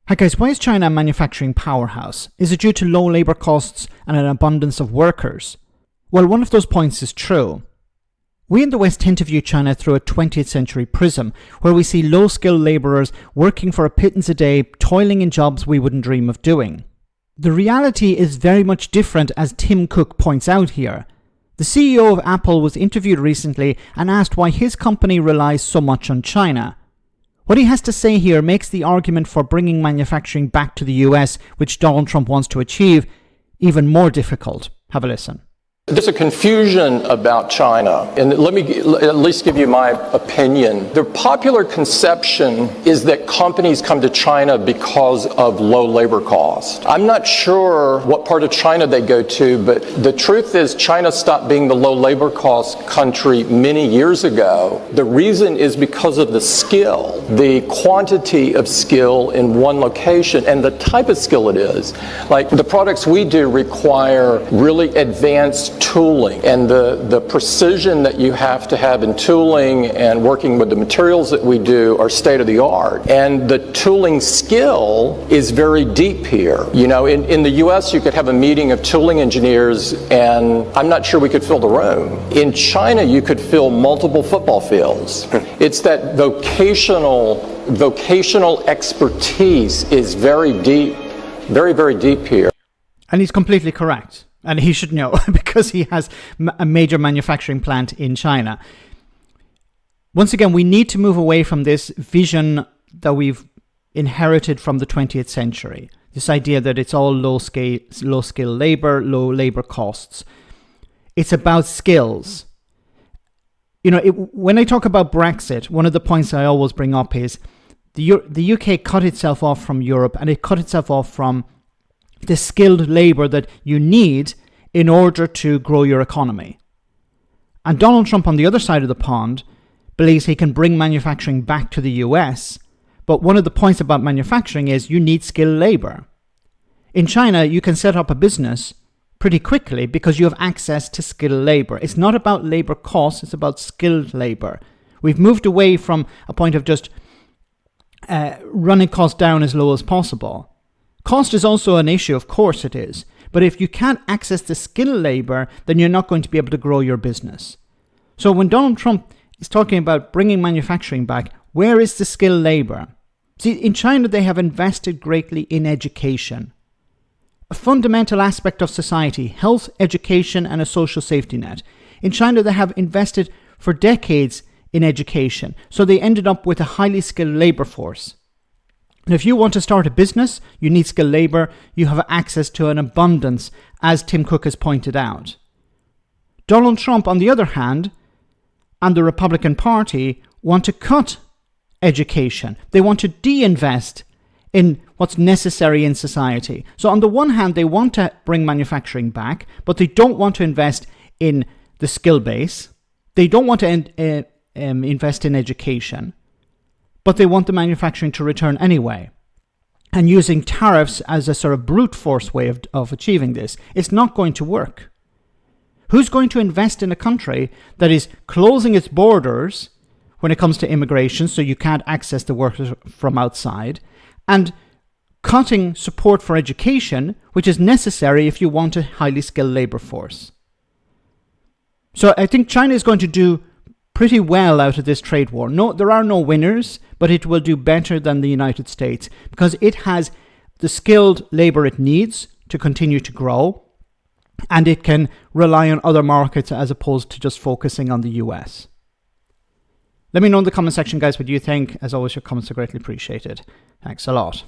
Hi guys, why is China a manufacturing powerhouse? Is it due to low labour costs and an abundance of workers? Well, one of those points is true. We in the West tend to view China through a 20th century prism, where we see low-skilled labourers working for a pittance a day, toiling in jobs we wouldn't dream of doing. The reality is very much different, as Tim Cook points out here. The CEO of Apple was interviewed recently and asked why his company relies so much on China. What he has to say here makes the argument for bringing manufacturing back to the US, which Donald Trump wants to achieve, even more difficult. Have a listen. There's a confusion about China, and let me at least give you my opinion. The popular conception is that companies come to China because of low labor cost. I'm not sure what part of China they go to, but the truth is China stopped being the low labor cost country many years ago. The reason is because of the skill, the quantity of skill in one location, and the type of skill it is. Like the products we do require really advanced tooling, and the precision that you have to have in tooling and working with the materials that we do are state of the art. And the tooling skill is very deep here. You know, in the US you could have a meeting of tooling engineers and I'm not sure we could fill the room. In China you could fill multiple football fields. It's that vocational expertise is very deep, very, very deep here. And he's completely correct. And he should know, because he has a major manufacturing plant in China. Once again, we need to move away from this vision that we've inherited from the 20th century. This idea that it's all low skill labor, low labor costs. It's about skills. You know, when I talk about Brexit, one of the points I always bring up is the UK cut itself off from Europe, and it cut itself off from the skilled labor that you need in order to grow your economy. And Donald Trump, on the other side of the pond, believes he can bring manufacturing back to the US. But one of the points about manufacturing is you need skilled labor. In China, you can set up a business pretty quickly because you have access to skilled labor. It's not about labor costs, it's about skilled labor. We've moved away from a point of just running costs down as low as possible. Cost is also an issue, of course it is. But if you can't access the skilled labor, then you're not going to be able to grow your business. So when Donald Trump is talking about bringing manufacturing back, where is the skilled labor? See, in China, they have invested greatly in education. A fundamental aspect of society, health, education, and a social safety net. In China, they have invested for decades in education. So they ended up with a highly skilled labor force. And if you want to start a business, you need skilled labor, you have access to an abundance, as Tim Cook has pointed out. Donald Trump, on the other hand, and the Republican Party want to cut education. They want to de-invest in what's necessary in society. So on the one hand, they want to bring manufacturing back, but they don't want to invest in the skill base. They don't want to invest in education. But they want the manufacturing to return anyway. And using tariffs as a sort of brute force way of achieving this, it's not going to work. Who's going to invest in a country that is closing its borders when it comes to immigration, so you can't access the workers from outside, and cutting support for education, which is necessary if you want a highly skilled labor force? So I think China is going to do pretty well out of this trade war. No, there are no winners, but it will do better than the United States because it has the skilled labor it needs to continue to grow, and it can rely on other markets as opposed to just focusing on the US. Let me know in the comment section, guys, what you think. As always, your comments are greatly appreciated. Thanks a lot.